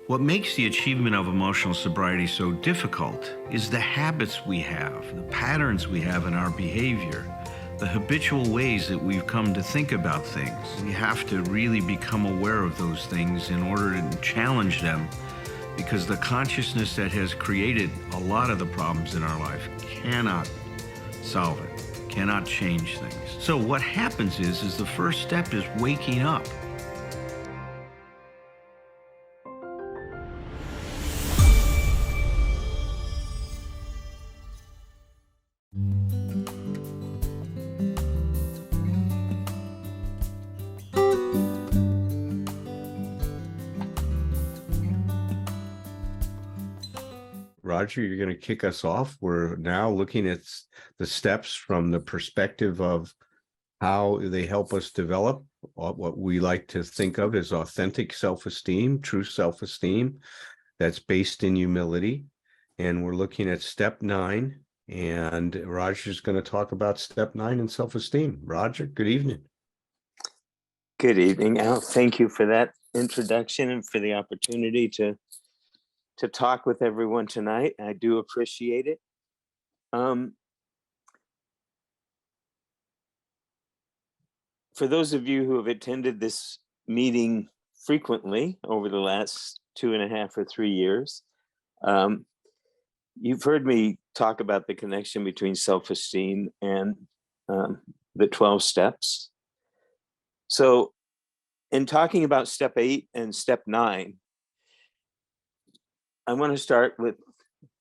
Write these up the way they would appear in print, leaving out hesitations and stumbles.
What makes the achievement of emotional sobriety so difficult is the habits we have, the patterns we have in our behavior, the habitual ways that we've come to think about things. We have to really become aware of those things in order to challenge them, because the consciousness that has created a lot of the problems in our life cannot solve it, cannot change things. So what happens is the first step is waking up. Roger, you're going to kick us off. We're now looking at the steps from the perspective of how they help us develop what we like to think of as authentic self-esteem, true self-esteem that's based in humility. And we're looking at step 9, and Roger's going to talk about step 9 in self-esteem. Roger, good evening. Good evening, Al. Thank you for that introduction and for the opportunity to talk with everyone tonight. I do appreciate it. For those of you who have attended this meeting frequently over the last 2.5 or 3 years, you've heard me talk about the connection between self-esteem and the 12 steps. So in talking about step 8 and step 9, I want to start with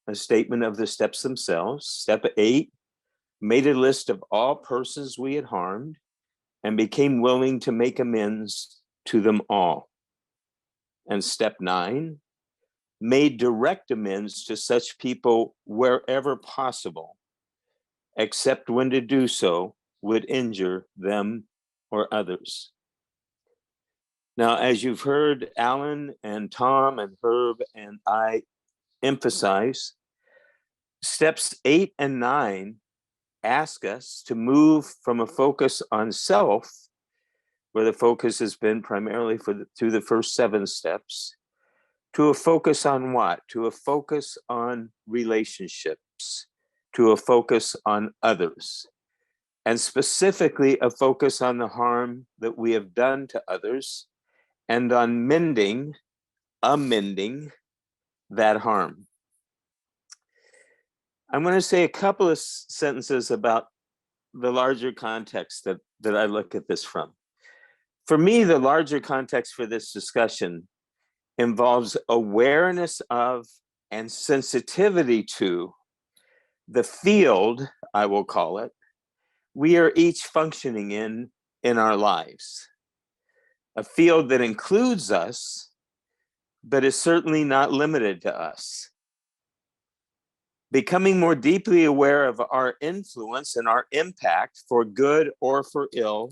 a statement of the steps themselves. Step 8, made a list of all persons we had harmed and became willing to make amends to them all. And step 9, made direct amends to such people wherever possible, except when to do so would injure them or others. Now, as you've heard Alan and Tom and Herb and I emphasize, steps 8 and 9 ask us to move from a focus on self, where the focus has been primarily through the first 7 steps, to a focus on what? To a focus on relationships, to a focus on others, and specifically a focus on the harm that we have done to others, and on amending that harm. I'm going to say a couple of sentences about the larger context that I look at this from. For me, the larger context for this discussion involves awareness of and sensitivity to the field, I will call it, we are each functioning in our lives. A field that includes us, but is certainly not limited to us. Becoming more deeply aware of our influence and our impact, for good or for ill,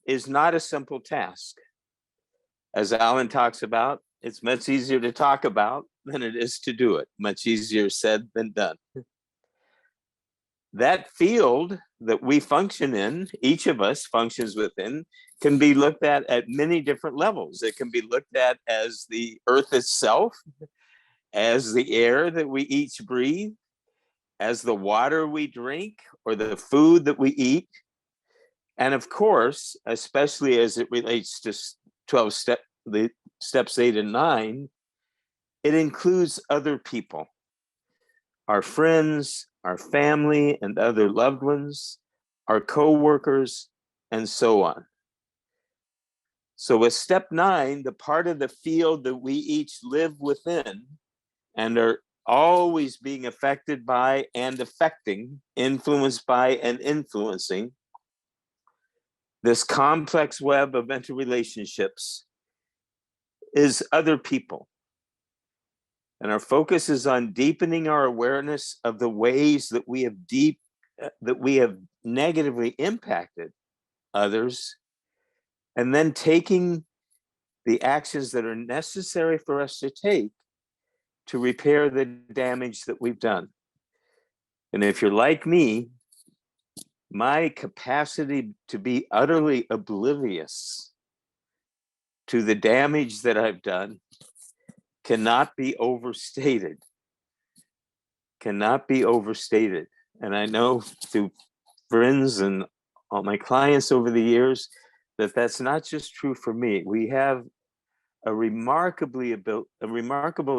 is not a simple task. As Alan talks about, it's much easier to talk about than it is to do it. Much easier said than done. That field that we function in, each of us functions within, can be looked at many different levels. It can be looked at as the earth itself, as the air that we each breathe, as the water we drink, or the food that we eat. And of course, especially as it relates to 12 steps 8 and 9, it includes other people, our friends, our family and other loved ones, our co-workers, and so on. So with step 9, the part of the field that we each live within and are always being affected by and affecting, influenced by and influencing, this complex web of interrelationships is other people. And our focus is on deepening our awareness of the ways that we have negatively impacted others, and then taking the actions that are necessary for us to take to repair the damage that we've done. And if you're like me, my capacity to be utterly oblivious to the damage that I've done cannot be overstated. Cannot be overstated. And I know through friends and all my clients over the years that that's not just true for me. We have a remarkable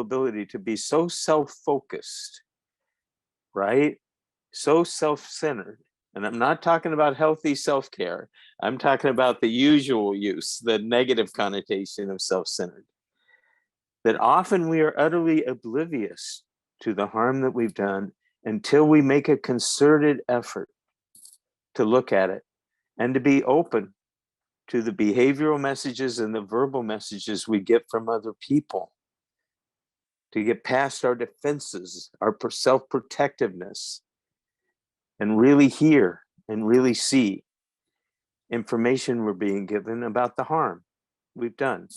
ability to be so self-focused, right? So self-centered. And I'm not talking about healthy self-care. I'm talking about the usual use, the negative connotation of self-centered. That often we are utterly oblivious to the harm that we've done until we make a concerted effort to look at it and to be open to the behavioral messages and the verbal messages we get from other people, to get past our defenses, our self-protectiveness, and really hear and really see information we're being given about the harm we've done.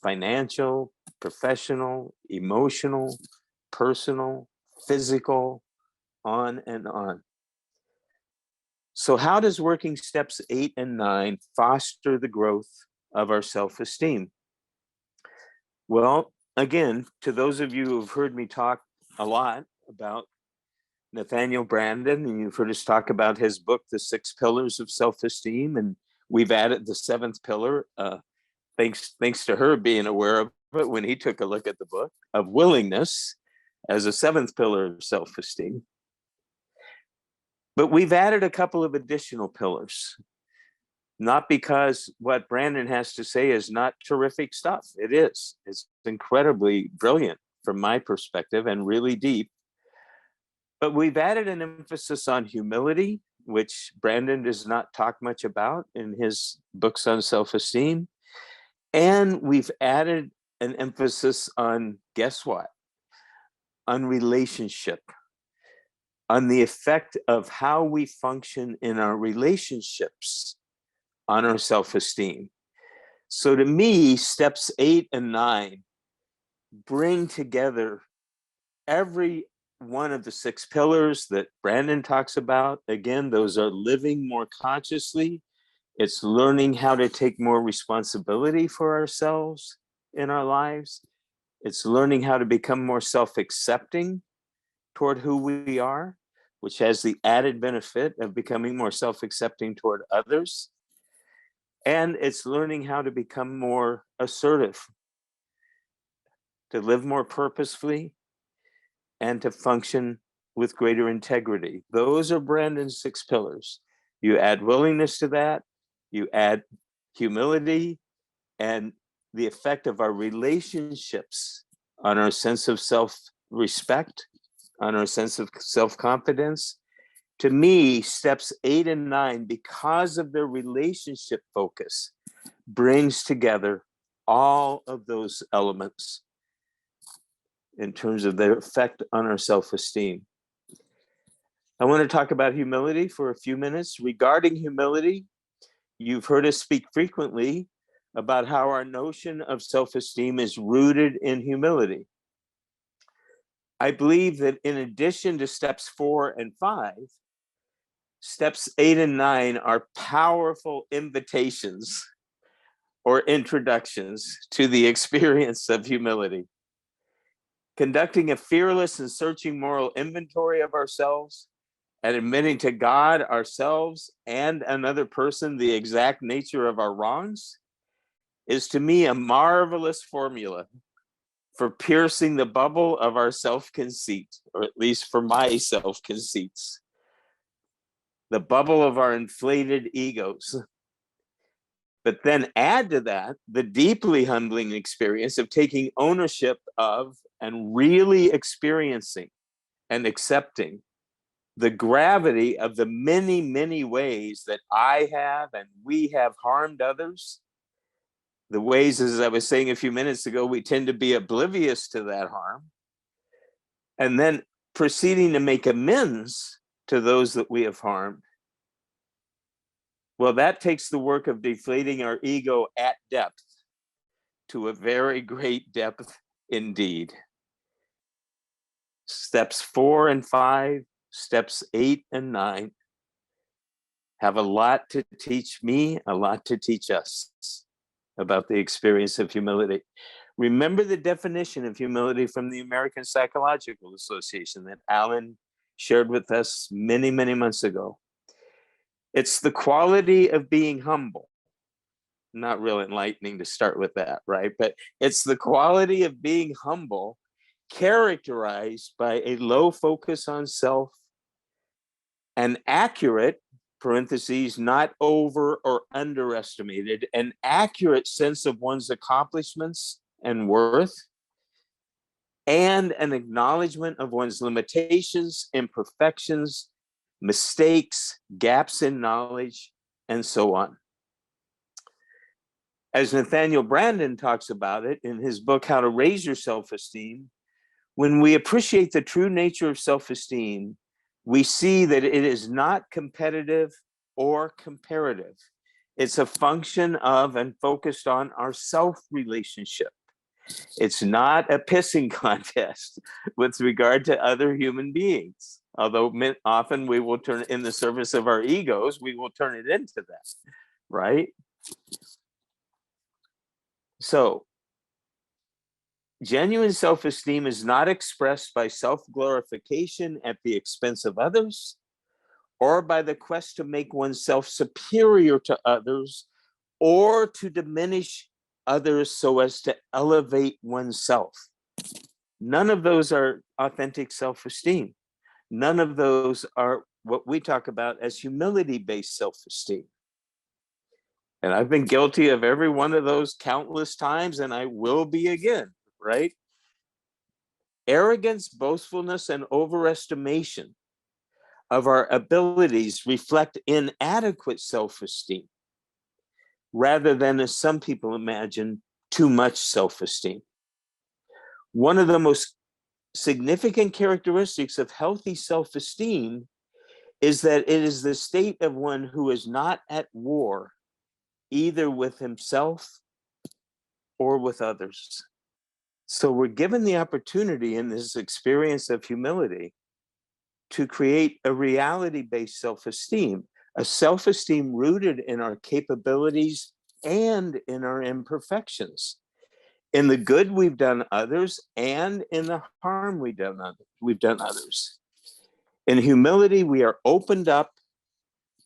Financial, professional, emotional, personal, physical, on and on. So how does working steps 8 and 9 foster the growth of our self-esteem? Well, again, to those of you who've heard me talk a lot about Nathaniel Branden, and you've heard us talk about his book, The 6 Pillars of Self-Esteem, and we've added the 7th pillar, thanks to her being aware of it when he took a look at the book, of willingness as a 7th pillar of self-esteem. But we've added a couple of additional pillars, not because what Branden has to say is not terrific stuff. It is. It's incredibly brilliant from my perspective and really deep. But we've added an emphasis on humility, which Branden does not talk much about in his books on self-esteem. And we've added an emphasis on, guess what? On relationship, on the effect of how we function in our relationships on our self-esteem. So to me, steps 8 and 9 bring together every one of the 6 pillars that Branden talks about. Again, those are living more consciously. It's learning how to take more responsibility for ourselves in our lives. It's learning how to become more self-accepting toward who we are, which has the added benefit of becoming more self-accepting toward others. And it's learning how to become more assertive, to live more purposefully, and to function with greater integrity. Those are Branden's 6 pillars. You add willingness to that, you add humility, and the effect of our relationships on our sense of self-respect, on our sense of self-confidence. To me, steps 8 and 9, because of their relationship focus, brings together all of those elements in terms of their effect on our self-esteem. I want to talk about humility for a few minutes. Regarding humility, you've heard us speak frequently about how our notion of self-esteem is rooted in humility. I believe that in addition to steps 4 and 5, steps 8 and 9 are powerful invitations or introductions to the experience of humility. Conducting a fearless and searching moral inventory of ourselves and admitting to God, ourselves, and another person the exact nature of our wrongs is, to me, a marvelous formula for piercing the bubble of our self-conceit, or at least for my self-conceits, the bubble of our inflated egos. But then add to that the deeply humbling experience of taking ownership of and really experiencing and accepting the gravity of the many, many ways that I have and we have harmed others. The ways, as I was saying a few minutes ago, we tend to be oblivious to that harm. And then proceeding to make amends to those that we have harmed. Well, that takes the work of deflating our ego at depth to a very great depth indeed. Steps 4 and 5, steps 8 and 9 have a lot to teach me, a lot to teach us about the experience of humility. Remember the definition of humility from the American Psychological Association that Alan shared with us many, many months ago. It's the quality of being humble. Not real enlightening to start with that, right? But it's the quality of being humble, characterized by a low focus on self, an accurate, parentheses, not over or underestimated, an accurate sense of one's accomplishments and worth, and an acknowledgement of one's limitations, imperfections, mistakes, gaps in knowledge, and so on. As Nathaniel Branden talks about it in his book, How to Raise Your Self-Esteem, when we appreciate the true nature of self-esteem, we see that it is not competitive or comparative. It's a function of and focused on our self-relationship. It's not a pissing contest with regard to other human beings. Although often we will turn, in the service of our egos, we will turn it into that, right? So, genuine self-esteem is not expressed by self-glorification at the expense of others, or by the quest to make oneself superior to others, or to diminish others so as to elevate oneself. None of those are authentic self-esteem. None of those are what we talk about as humility-based self-esteem. And I've been guilty of every one of those countless times, and I will be again, right? Arrogance, boastfulness, and overestimation of our abilities reflect inadequate self-esteem, rather than, as some people imagine, too much self-esteem. One of the most significant characteristics of healthy self-esteem is that it is the state of one who is not at war either with himself or with others. So we're given the opportunity in this experience of humility to create a reality-based self-esteem, a self-esteem rooted in our capabilities and in our imperfections, in the good we've done others and in the harm we've done others. In humility, we are opened up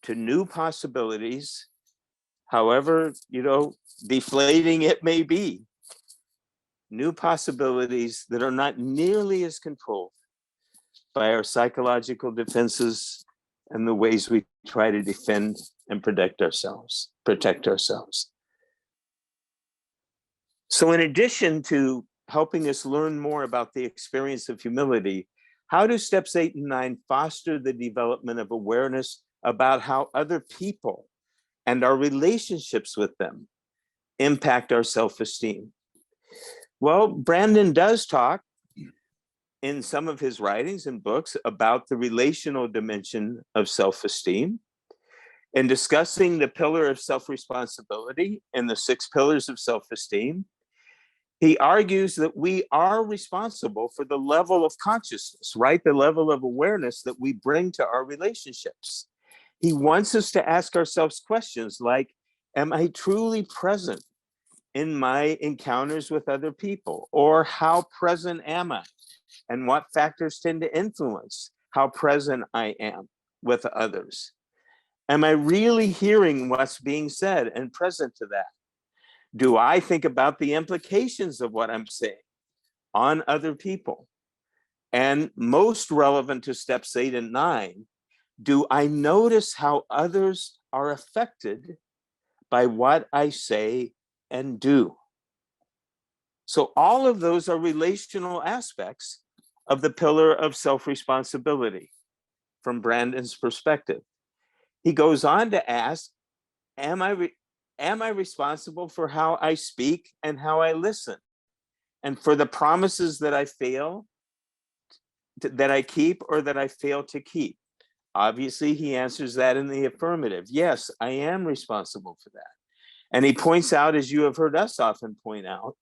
to new possibilities, however, deflating it may be, new possibilities that are not nearly as controlled by our psychological defenses and the ways we try to defend and protect ourselves. So in addition to helping us learn more about the experience of humility, how do steps 8 and 9 foster the development of awareness about how other people and our relationships with them impact our self-esteem? Well, Branden does talk in some of his writings and books about the relational dimension of self-esteem. In discussing the pillar of self-responsibility and the 6 pillars of self-esteem, he argues that we are responsible for the level of consciousness, right? The level of awareness that we bring to our relationships. He wants us to ask ourselves questions like, am I truly present in my encounters with other people? Or how present am I? And what factors tend to influence how present I am with others? Am I really hearing what's being said and present to that? Do I think about the implications of what I'm saying on other people? And most relevant to steps 8 and 9, do I notice how others are affected by what I say and do? So all of those are relational aspects of the pillar of self-responsibility from Branden's perspective. He goes on to ask, am I responsible for how I speak and how I listen? And for the promises that I keep or that I fail to keep? Obviously, he answers that in the affirmative. Yes, I am responsible for that. And he points out, as you have heard us often point out,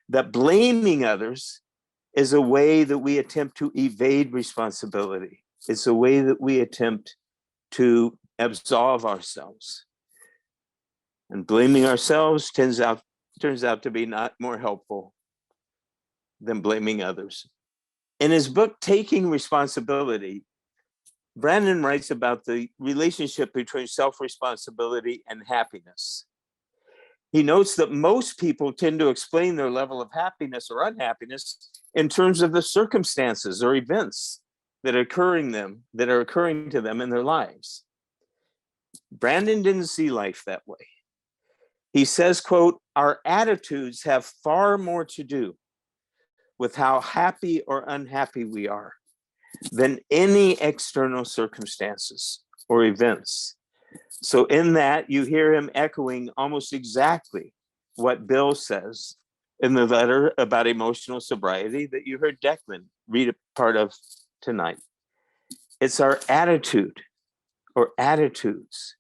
that blaming others is a way that we attempt to evade responsibility. It's a way that we attempt to absolve ourselves. And blaming ourselves turns out to be not more helpful than blaming others. In his book, Taking Responsibility, Branden writes about the relationship between self-responsibility and happiness. He notes that most people tend to explain their level of happiness or unhappiness in terms of the circumstances or events that are occurring to them in their lives. Branden didn't see life that way. He says, quote, "Our attitudes have far more to do with how happy or unhappy we are than any external circumstances or events." So in that, you hear him echoing almost exactly what Bill says in the letter about emotional sobriety that you heard Declan read a part of tonight. It's our attitude or attitudes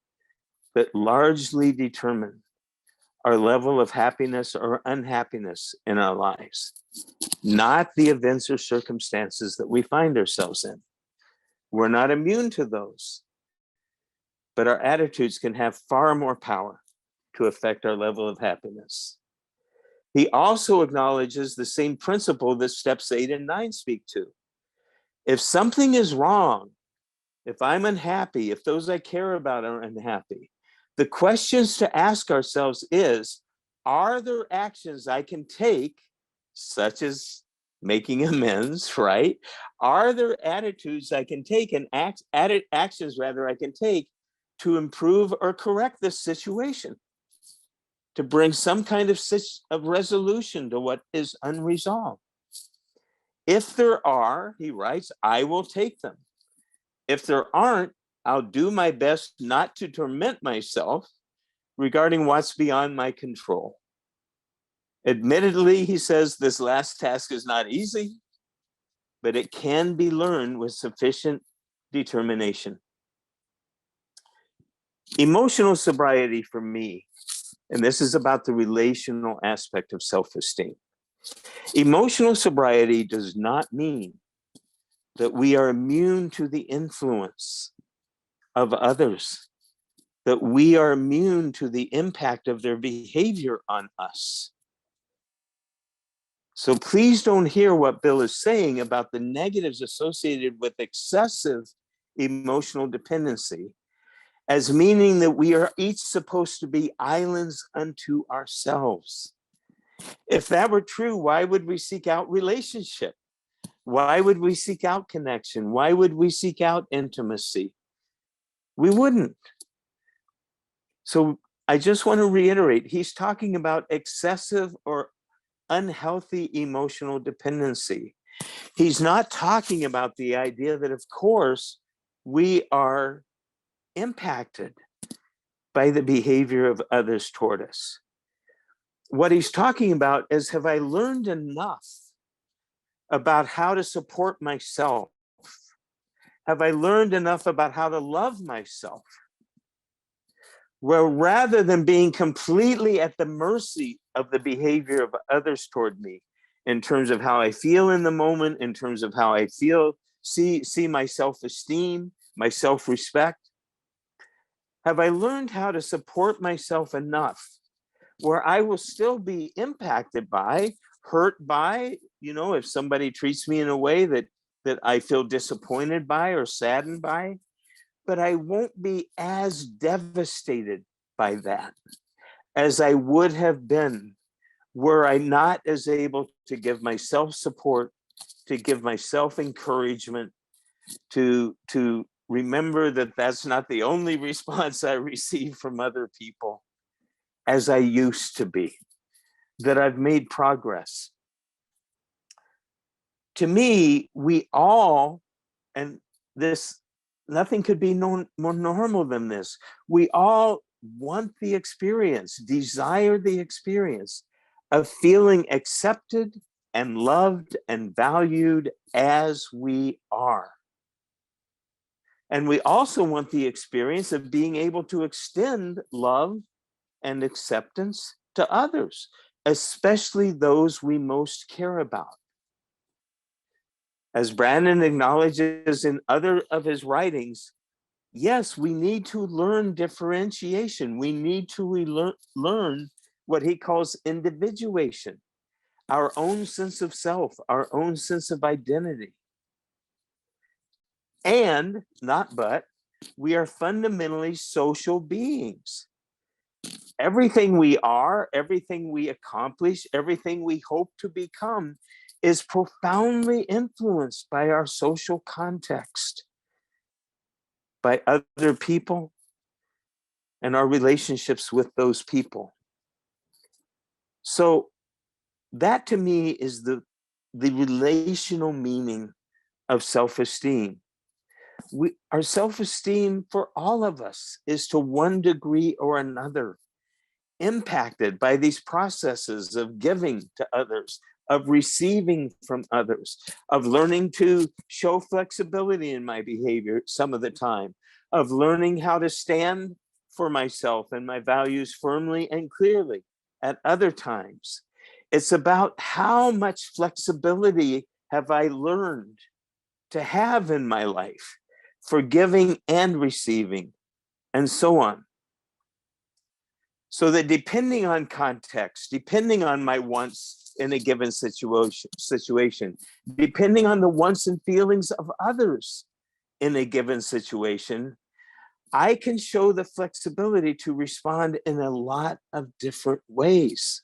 that largely determine our level of happiness or unhappiness in our lives, not the events or circumstances that we find ourselves in. We're not immune to those, but our attitudes can have far more power to affect our level of happiness. He also acknowledges the same principle that steps 8 and 9 speak to. If something is wrong, if I'm unhappy, if those I care about are unhappy, the questions to ask ourselves is, are there actions I can take, such as making amends, right? Are there attitudes I can take and actions rather I can take to improve or correct this situation, to bring some kind of resolution to what is unresolved? If there are, he writes, I will take them. If there aren't, I'll do my best not to torment myself regarding what's beyond my control. Admittedly, he says, this last task is not easy, but it can be learned with sufficient determination. Emotional sobriety for me, and this is about the relational aspect of self-esteem. Emotional sobriety does not mean that we are immune to the influence of others, that we are immune to the impact of their behavior on us. So please don't hear what Bill is saying about the negatives associated with excessive emotional dependency as meaning that we are each supposed to be islands unto ourselves. If that were true, why would we seek out relationship? Why would we seek out connection? Why would we seek out intimacy? We wouldn't. So I just want to reiterate, he's talking about excessive or unhealthy emotional dependency. He's not talking about the idea that, of course, we are impacted by the behavior of others toward us. What he's talking about is, have I learned enough about how to support myself? Have I learned enough about how to love myself? Well, rather than being completely at the mercy of the behavior of others toward me, in terms of how I feel in the moment, in terms of how I see my self-esteem, my self-respect, have I learned how to support myself enough where I will still be impacted by, hurt by, if somebody treats me in a way that I feel disappointed by or saddened by, but I won't be as devastated by that as I would have been were I not as able to give myself support, to give myself encouragement, to remember that that's not the only response I receive from other people as I used to be, that I've made progress. To me, we all, and this, nothing could be more normal than this. We all want the experience, desire the experience of feeling accepted and loved and valued as we are. And we also want the experience of being able to extend love and acceptance to others, especially those we most care about. As Branden acknowledges in other of his writings, yes, we need to learn differentiation. We need to learn what he calls individuation. our own sense of self, our own sense of identity. And not but, we are fundamentally social beings. Everything we are, everything we accomplish, everything we hope to become is profoundly influenced by our social context, by other people, and our relationships with those people. So that to me is the relational meaning of self-esteem. Our self-esteem for all of us is to one degree or another impacted by these processes of giving to others, of receiving from others, of learning to show flexibility in my behavior some of the time, of learning how to stand for myself and my values firmly and clearly at other times. It's about how much flexibility have I learned to have in my life for giving and receiving, and so on. So that depending on context, depending on my wants in a given situation, depending on the wants and feelings of others in a given situation, I can show the flexibility to respond in a lot of different ways.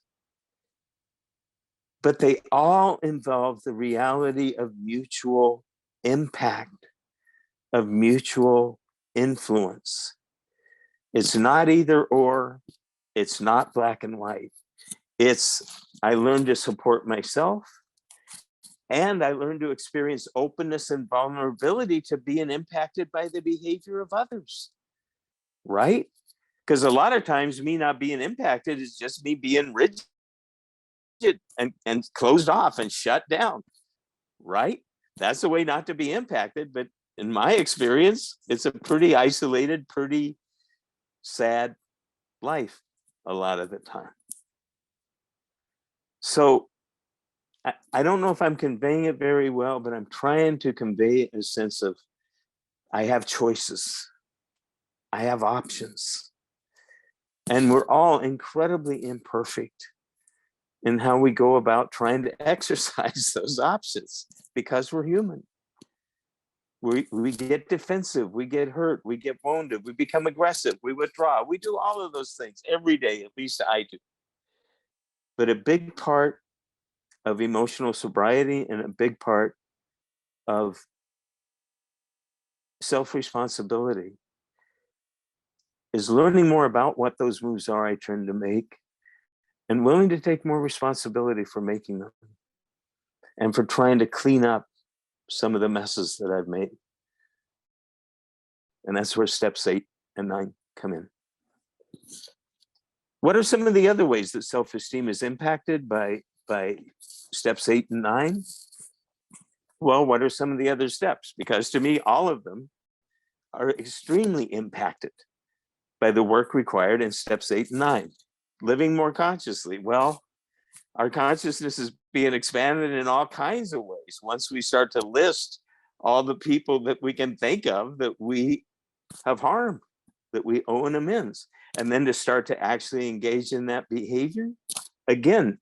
But they all involve the reality of mutual impact, of mutual influence. It's not either or, it's not black and white. It's, I learn to support myself, and I learn to experience openness and vulnerability to being impacted by the behavior of others, right? Because a lot of times me not being impacted is just me being rigid and closed off and shut down, right? That's the way not to be impacted. But in my experience, it's a pretty isolated, pretty sad life a lot of the time. So I don't know if I'm conveying it very well, but I'm trying to convey a sense of I have choices, I have options, and we're all incredibly imperfect in how we go about trying to exercise those options because we're human. We get defensive, we get hurt, we get wounded, we become aggressive, we withdraw. We do all of those things every day, at least I do. But a big part of emotional sobriety and a big part of self-responsibility is learning more about what those moves are I tend to make and willing to take more responsibility for making them and for trying to clean up some of the messes that I've made. And that's where steps 8 and 9 come in. What are some of the other ways that self-esteem is impacted by steps 8 and 9? Well, what are some of the other steps? Because to me, all of them are extremely impacted by the work required in steps 8 and 9. Living more consciously. Well, our consciousness is being expanded in all kinds of ways. Once we start to list all the people that we can think of that we have harmed, that we owe an amends, and then to start to actually engage in that behavior. Again,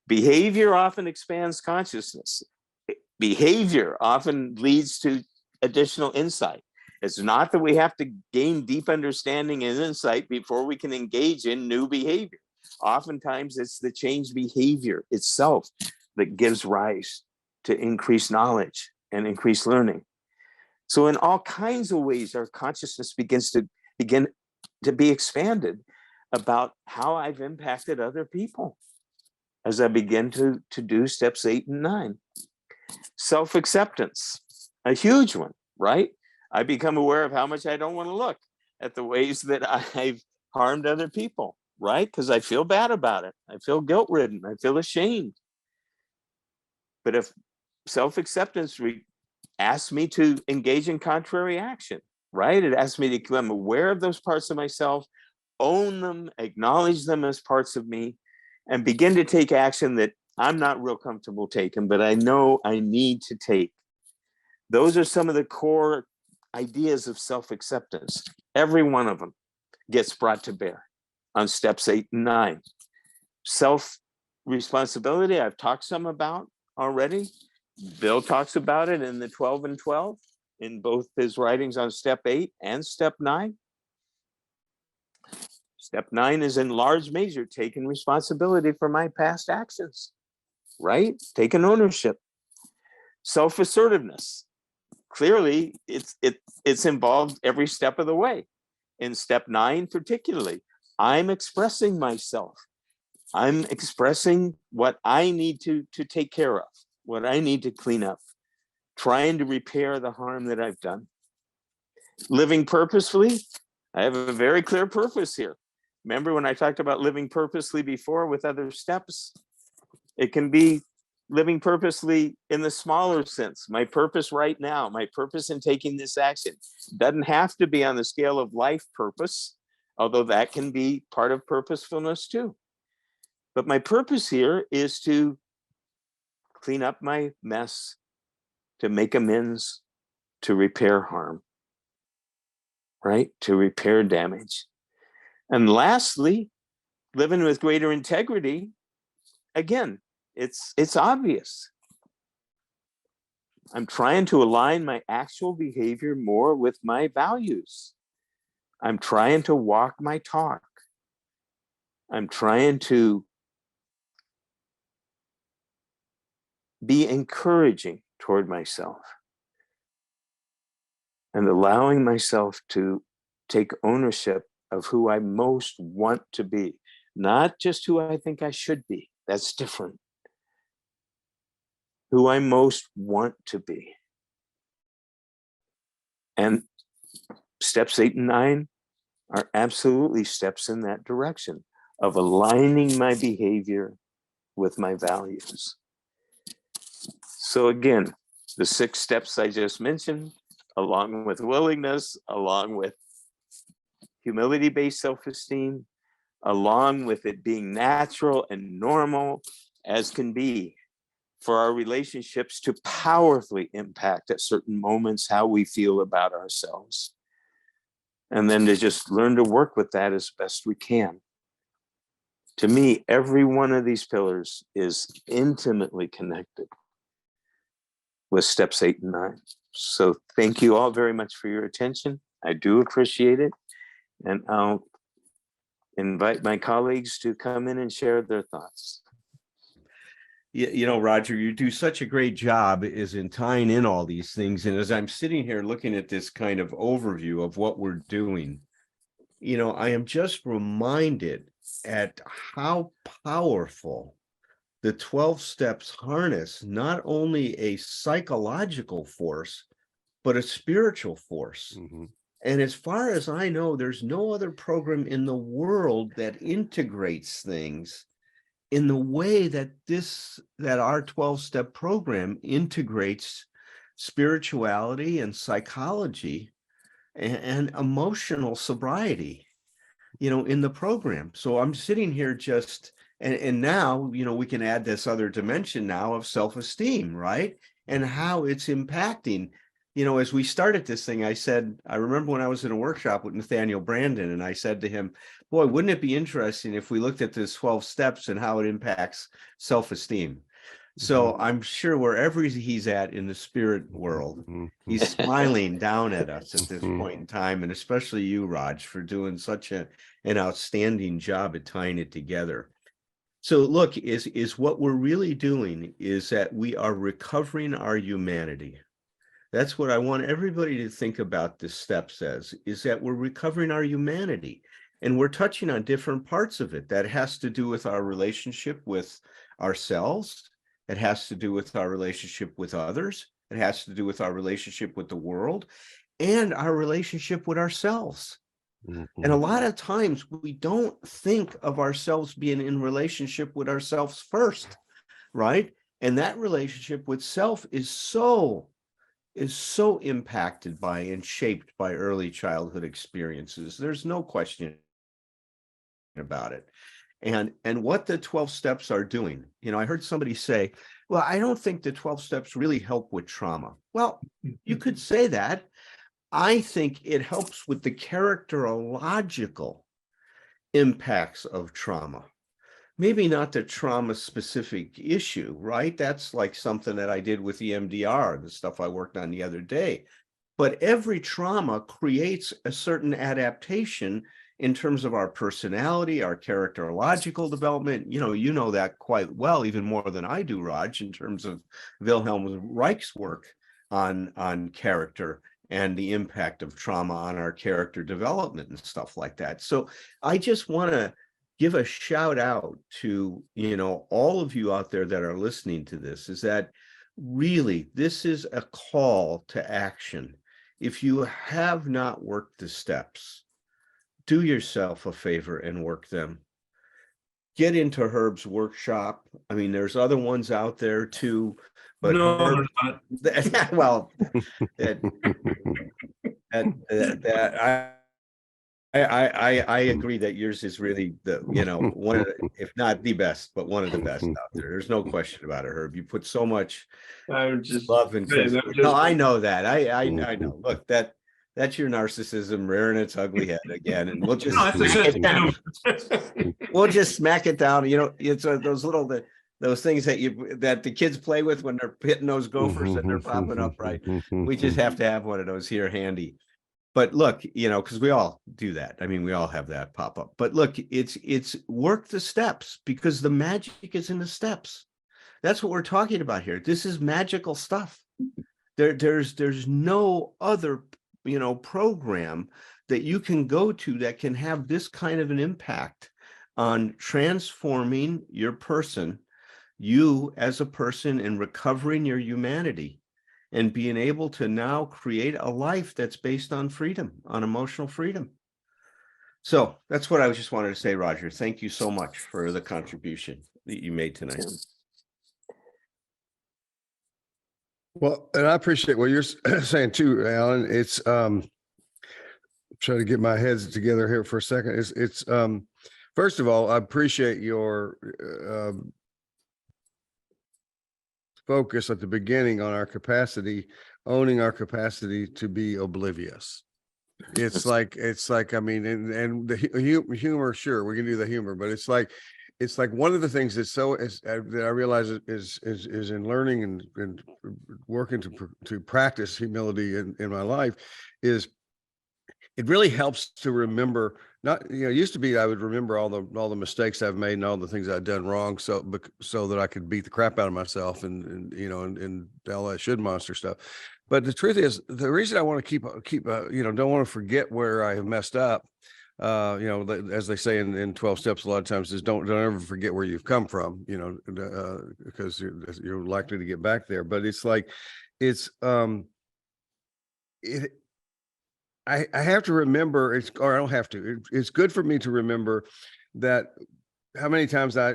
behavior often expands consciousness. Behavior often leads to additional insight. It's not that we have to gain deep understanding and insight before we can engage in new behavior. Oftentimes, it's the changed behavior itself that gives rise to increased knowledge and increased learning. So in all kinds of ways, our consciousness begins to be expanded about how I've impacted other people as I begin to do steps 8 and 9. Self-acceptance, a huge one, right? I become aware of how much I don't want to look at the ways that I've harmed other people, right? Because I feel bad about it. I feel guilt-ridden. I feel ashamed. But if self-acceptance asks me to engage in contrary action, right? It asks me to become aware of those parts of myself, own them, acknowledge them as parts of me, and begin to take action that I'm not real comfortable taking, but I know I need to take. Those are some of the core ideas of self-acceptance. Every one of them gets brought to bear on steps 8 and 9. responsibility, I've talked some about already. Bill talks about it in the 12 and 12 in both his writings on step 8 and step 9. Step 9 is in large measure taking responsibility for my past actions, right? Taking ownership. Self-assertiveness. Clearly, it's involved every step of the way. In step 9 particularly, I'm expressing myself. I'm expressing what I need to take care of, what I need to clean up, trying to repair the harm that I've done. Living purposefully, I have a very clear purpose here. Remember when I talked about living purposely before with other steps? It can be living purposely in the smaller sense. My purpose right now, my purpose in taking this action doesn't have to be on the scale of life purpose, although that can be part of purposefulness too. But my purpose here is to clean up my mess, to make amends, to repair harm, right? To repair damage. And lastly, living with greater integrity, again, it's obvious. I'm trying to align my actual behavior more with my values. I'm trying to walk my talk. I'm trying to be encouraging toward myself and allowing myself to take ownership of who I most want to be, not just who I think I should be. That's different. Who I most want to be. And steps 8 and 9 are absolutely steps in that direction of aligning my behavior with my values. So again, the 6 steps I just mentioned, along with willingness, along with humility-based self-esteem, along with it being natural and normal as can be for our relationships to powerfully impact at certain moments how we feel about ourselves. And then to just learn to work with that as best we can. To me, every one of these pillars is intimately connected with steps 8 and 9. So thank you all very much for your attention. I do appreciate it. And I'll invite my colleagues to come in and share their thoughts. You know, Roger, you do such a great job is in tying in all these things. And as I'm sitting here looking at this kind of overview of what we're doing, you know, I am just reminded at how powerful the 12 steps harness not only a psychological force, but a spiritual force. Mm-hmm. And as far as I know, there's no other program in the world that integrates things in the way that our 12-step program integrates spirituality and psychology and emotional sobriety, you know, in the program. So I'm sitting here just, and now, you know, we can add this other dimension now of self-esteem, right? And how it's impacting. You know, as we started this thing, I remember when I was in a workshop with Nathaniel Branden, and I said to him, boy, wouldn't it be interesting if we looked at this 12 steps and how it impacts self-esteem? So I'm sure wherever he's at in the spirit world, he's smiling down at us at this point in time, and especially you, Raj, for doing such an outstanding job at tying it together. So look, is what we're really doing is that we are recovering our humanity. That's what I want everybody to think about this steps as, is that we're recovering our humanity. And we're touching on different parts of it. That has to do with our relationship with ourselves. It has to do with our relationship with others. It has to do with our relationship with the world and our relationship with ourselves. Mm-hmm. And a lot of times we don't think of ourselves being in relationship with ourselves first, right? And that relationship with self is so impacted by and shaped by early childhood experiences. There's no question about it. And what the 12 steps are doing, you know, I heard somebody say, well, I don't think the 12 steps really help with trauma. Well, you could say that. I think it helps with the characterological impacts of trauma. maybe not the trauma specific issue, right? That's like something that I did with EMDR, the stuff I worked on the other day. But every trauma creates a certain adaptation in terms of our personality, our characterological development. You know that quite well, even more than I do, Raj, in terms of Wilhelm Reich's work on character and the impact of trauma on our character development and stuff like that. So I just want to give a shout out to, all of you out there that are listening to this, is that really this is a call to action. If you have not worked the steps, do yourself a favor and work them. Get into Herb's workshop. I mean, there's other ones out there too, but No, Herb, they're not. well, that I agree that yours is really the, one of the, if not the best, but one of the best out there. There's no question about it, Herb. You put so much I'm just love and saying, no, I'm just- I know that. I know. Look, that's your narcissism rearing its ugly head again, and we'll just No, it's smack just, it down. We'll just smack it down. It's those little those things that the kids play with when they're hitting those gophers and they're popping up, right? We just have to have one of those here handy. But look, because we all do that. I mean, we all have that pop up. But look, it's work the steps, because the magic is in the steps. That's what we're talking about here. This is magical stuff. There's no other, program that you can go to that can have this kind of an impact on transforming your person, you as a person, and recovering your humanity, and being able to now create a life that's based on freedom, on emotional freedom. So that's what I just wanted to say, Roger. Thank you so much for the contribution that you made tonight. Well, and I appreciate what you're saying too, Alan. It's try to get my heads together here for a second. It's first of all, I appreciate your focus at the beginning on our capacity, owning our capacity to be oblivious. It's like I mean, and the humor, sure, we can do the humor, but it's like one of the things that's that I realize is in learning and working to practice humility in my life, is it really helps to remember. Not, it used to be I would remember all the mistakes I've made and all the things I've done wrong, so that I could beat the crap out of myself and all that should monster stuff. But the truth is, the reason I want to keep don't want to forget where I have messed up. As they say in 12 steps, a lot of times is don't ever forget where you've come from, because you're likely to get back there. But it's like, I have to remember, or I don't have to, it's good for me to remember that how many times I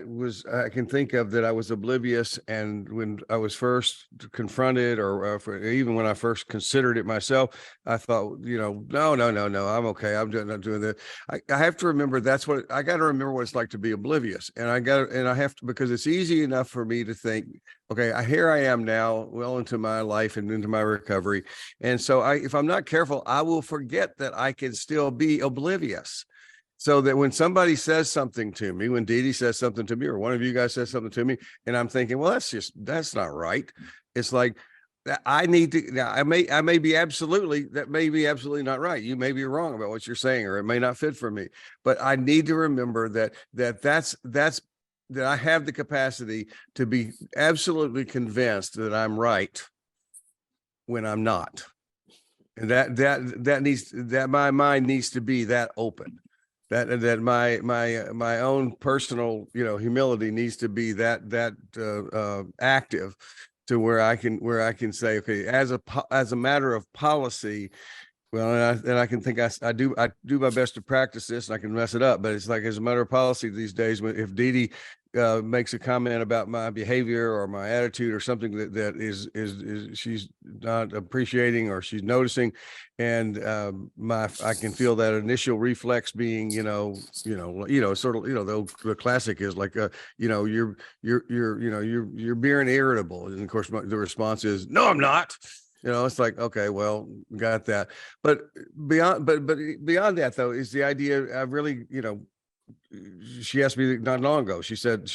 can think of that I was oblivious, and when I was first confronted, or even when I first considered it myself, I thought, no, I'm okay. I'm not doing that. I have to remember I got to remember what it's like to be oblivious, and I have to, because it's easy enough for me to think, okay, here I am now, well into my life and into my recovery, and so if I'm not careful, I will forget that I can still be oblivious. So that when somebody says something to me, when Dee Dee says something to me, or one of you guys says something to me, and I'm thinking, well, that's not right. It's like, I need to, I may be absolutely not right. You may be wrong about what you're saying, or it may not fit for me, but I need to remember that I have the capacity to be absolutely convinced that I'm right when I'm not. And that my mind needs to be that open. That my own personal humility needs to be that active, to where I can say, okay, as a matter of policy, well, and I can think I do my best to practice this, and I can mess it up, but it's like, as a matter of policy these days, if Dee Dee makes a comment about my behavior or my attitude or something that is she's not appreciating, or she's noticing, and I can feel that initial reflex being sort of the classic is like you're being irritable, and of course the response is, no, I'm not. It's like, okay, well, got that. But beyond that, though, is the idea I've really, she asked me not long ago. She said,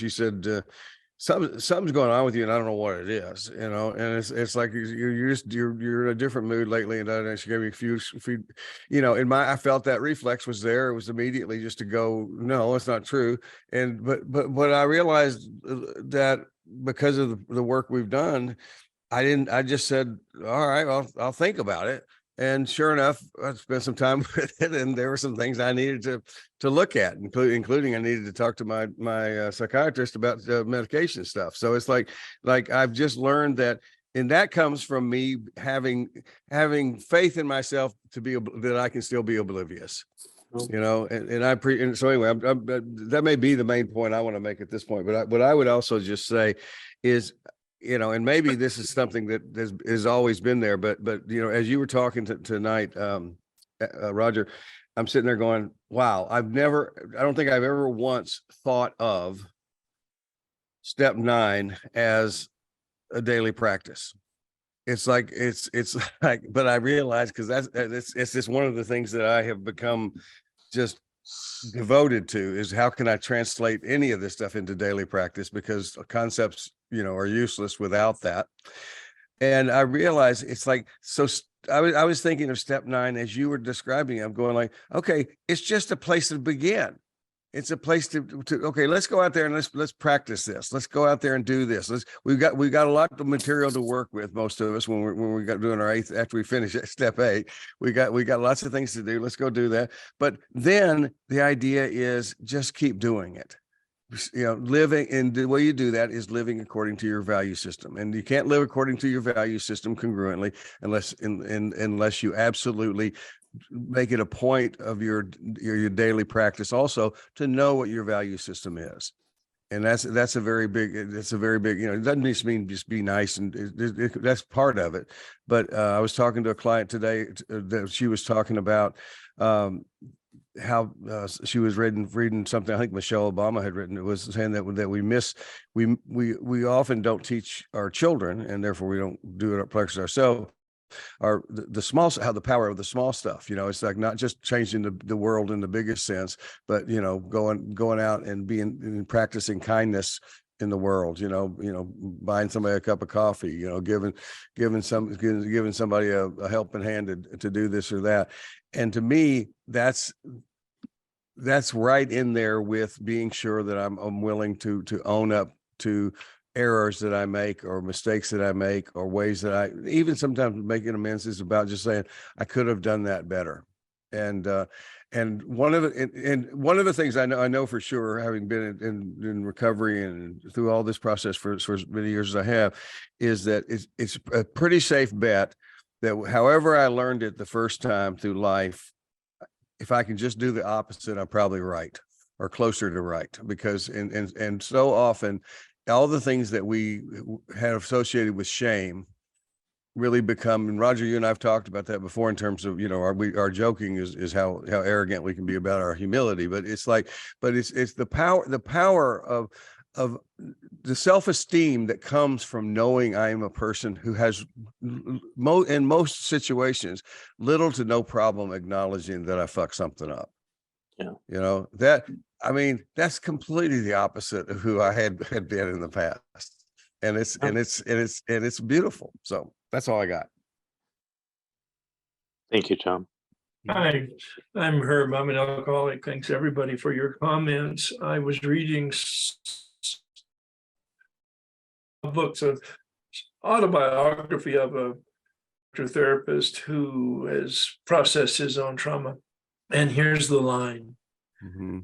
something's going on with you, and I don't know what it is, and it's like you're in a different mood lately, and she gave me a few, I felt that reflex was there. It was immediately just to go, no, it's not true. And but I realized that because of the work we've done, I just said, all right, well, I'll think about it. And sure enough, I spent some time with it, and there were some things I needed to look at, including I needed to talk to my psychiatrist about medication stuff. So it's like I've just learned that, and that comes from me having faith in myself that I can still be oblivious. And so anyway, that may be the main point I want to make at this point. But what I would also just say is, and maybe this is something that has always been there, but as you were talking tonight, Roger, I'm sitting there going, wow, I don't think I've ever once thought of step 9 as a daily practice. It's like, but I realize, because it's just one of the things that I have become just devoted to, is how can I translate any of this stuff into daily practice, because concepts are useless without that. And I realized it's like, so I was thinking of step 9 as you were describing. I'm going like, okay, it's just a place to begin. It's a place to okay, let's go out there and let's practice this. Let's go out there and do this. We've got a lot of material to work with, most of us, when we got doing our 8th, after we finish step 8, we got lots of things to do. Let's go do that. But then the idea is just keep doing it. Living, and the way you do that is living according to your value system. And you can't live according to your value system congruently unless you absolutely make it a point of your daily practice also to know what your value system is. And that's a very big, it doesn't just mean just be nice, and that's part of it. But I was talking to a client today that she was talking about how she was reading something I think Michelle Obama had written. It was saying that we often don't teach our children, and therefore we don't do it practice ourselves, are the small, how the power of the small stuff. It's like not just changing the world in the biggest sense, but going out and practicing kindness in the world, buying somebody a cup of coffee, giving somebody a helping hand to do this or that. And to me, that's right in there with being sure that I'm willing to own up to errors that I make, or mistakes that I make, or ways that I even sometimes making amends is about just saying I could have done that better. And one of the things I know for sure, having been in recovery and through all this process for as many years as I have, is that it's a pretty safe bet that however I learned it the first time through life, if I can just do the opposite, I'm probably right, or closer to right. Because and so often all the things that we have associated with shame really become, and Roger, you and I've talked about that before in terms of, our joking is how arrogant we can be about our humility, but it's the power of the self-esteem that comes from knowing I am a person who has in most situations little to no problem acknowledging that I fucked something up. Yeah. That's completely the opposite of who I had been in the past. And it's beautiful. So that's all I got. Thank you, Tom. Hi, I'm Herb. I'm an alcoholic. Thanks everybody for your comments. I was reading books of autobiography of a therapist who has processed his own trauma. And here's the line. Mm-hmm.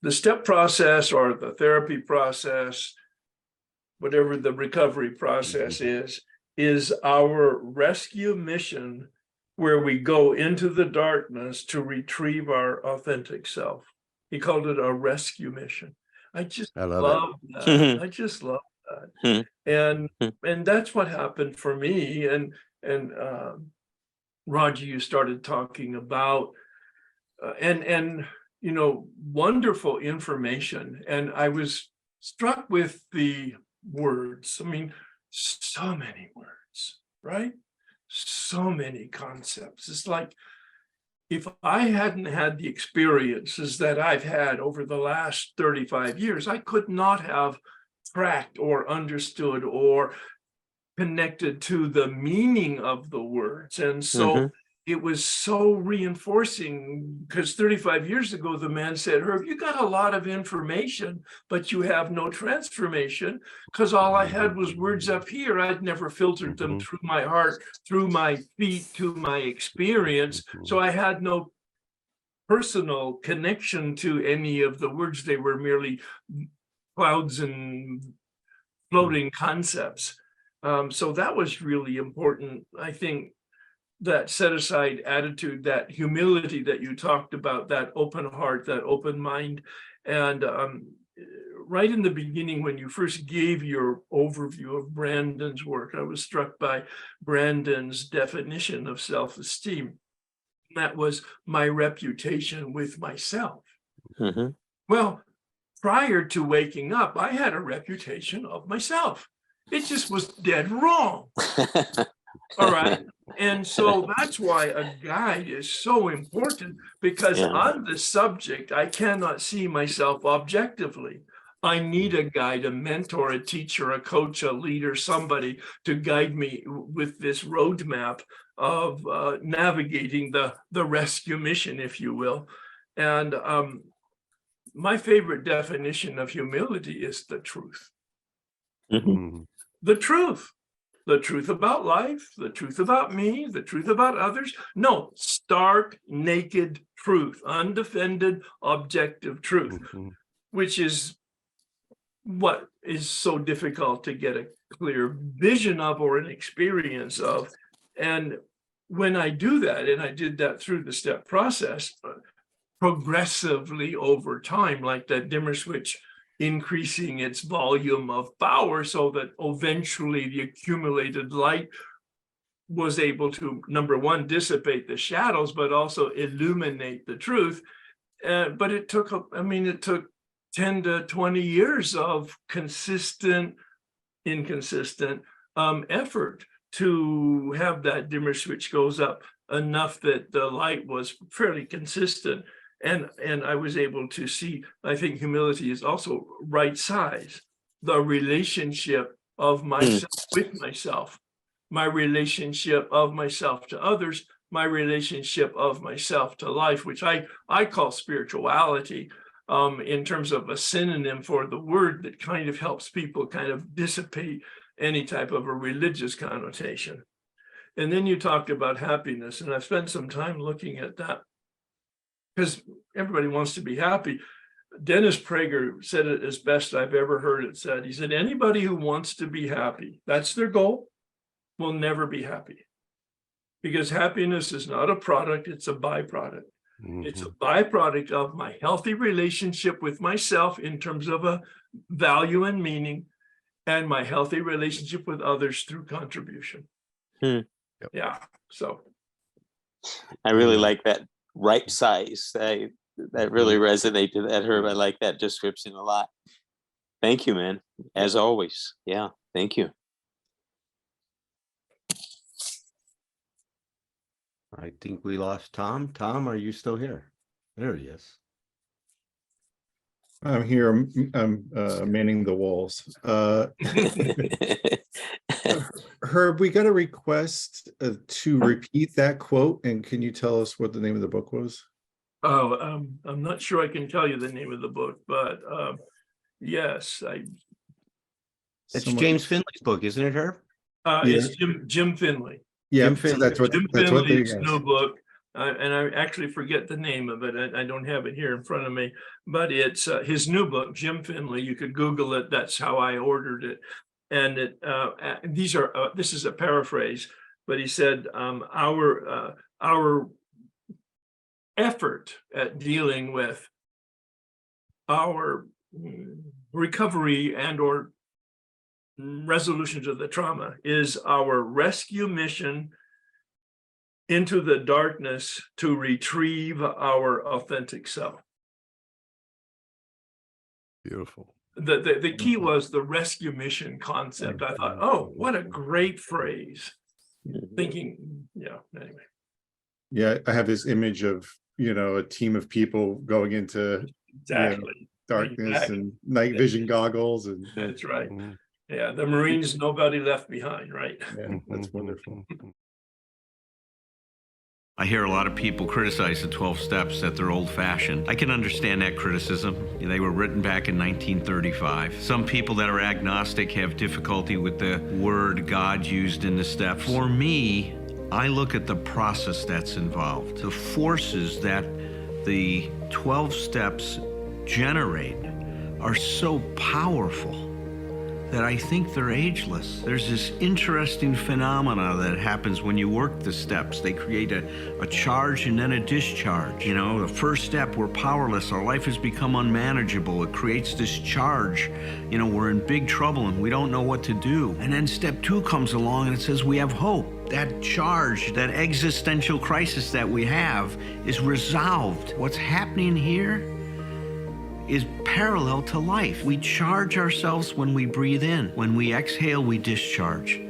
The step process, or the therapy process, whatever the recovery process is our rescue mission, where we go into the darkness to retrieve our authentic self. He called it a rescue mission. I love that. I just love that. And that's what happened for me. And Roger, you started talking about wonderful information. And I was struck with the words. So many words, right? So many concepts. It's like if I hadn't had the experiences that I've had over the last 35 years, I could not have tracked or understood or connected to the meaning of the words. And so it was so reinforcing, because 35 years ago, the man said, Herb, you got a lot of information, but you have no transformation, because all I had was words up here. I'd never filtered them through my heart, through my feet, to my experience. So I had no personal connection to any of the words. They were merely clouds and floating concepts. So that was really important. I think that set aside attitude, that humility that you talked about, that open heart, that open mind. And right in the beginning, when you first gave your overview of Branden's work, I was struck by Branden's definition of self-esteem. That was my reputation with myself. Well, prior to waking up, I had a reputation of myself. It just was dead wrong. All right. And so that's why a guide is so important, because on the subject, I cannot see myself objectively. I need a guide, a mentor, a teacher, a coach, a leader, somebody to guide me with this roadmap of navigating the rescue mission, if you will. And my favorite definition of humility is the truth. The truth about life, the truth about me, the truth about others. No, stark, naked truth, undefended, objective truth, which is what is so difficult to get a clear vision of or an experience of. And when I do that, and I did that through the step process, progressively over time, like that dimmer switch increasing its volume of power, so that eventually the accumulated light was able to, number one, dissipate the shadows, but also illuminate the truth. But it took, it took 10 to 20 years of consistent, inconsistent effort to have that dimmer switch goes up enough that the light was fairly consistent. And I was able to see, I think humility is also right size, the relationship of myself with myself, my relationship of myself to others, my relationship of myself to life, which I call spirituality, in terms of a synonym for the word that kind of helps people kind of dissipate any type of a religious connotation. And then you talked about happiness, and I've spent some time looking at that, because everybody wants to be happy. Dennis Prager said it as best I've ever heard it said. He said, anybody who wants to be happy, that's their goal, will never be happy. Because happiness is not a product, it's a byproduct. It's a byproduct of my healthy relationship with myself in terms of a value and meaning, and my healthy relationship with others through contribution. Yeah, so. I really like that right size. That really resonated, that Herb. I like that description a lot. Thank you, man. As always. Yeah, thank you. I think we lost Tom. Tom, are you still here? There he is. I'm here. I'm manning the walls. Herb, we got a request to repeat that quote, and can you tell us what the name of the book was? Oh, I'm not sure I can tell you the name of the book, but yes, It's James Finley's book, isn't it, Herb? It's Jim Finley. Yeah, Jim Finley. that's what Jim that's what they Finley's new book, and I actually forget the name of it. I don't have it here in front of me, but it's his new book, Jim Finley. You could Google it. That's how I ordered it. And this is a paraphrase, but he said, our effort at dealing with our recovery and or resolution of the trauma is our rescue mission into the darkness to retrieve our authentic self. Beautiful. The key was the rescue mission concept. I thought, oh, what a great phrase. Thinking, yeah, anyway. Yeah, I have this image of, a team of people going into Exactly. darkness Exactly. and night vision goggles, and That's right. Mhm. Yeah, the Marines, nobody left behind, right? yeah, that's wonderful. I hear a lot of people criticize the 12 steps that they're old fashioned. I can understand that criticism. They were written back in 1935. Some people that are agnostic have difficulty with the word God used in the steps. For me, I look at the process that's involved, the forces that the 12 steps generate are so powerful that I think they're ageless. There's this interesting phenomena that happens when you work the steps. They create a charge and then a discharge. The first step, we're powerless. Our life has become unmanageable. It creates this charge. We're in big trouble and we don't know what to do. And then step 2 comes along and it says we have hope. That charge, that existential crisis that we have is resolved. What's happening here is parallel to life. We charge ourselves when we breathe in. When we exhale, we discharge.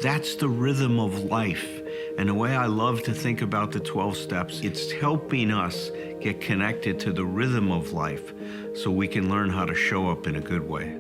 That's the rhythm of life. And the way I love to think about the 12 steps, it's helping us get connected to the rhythm of life so we can learn how to show up in a good way.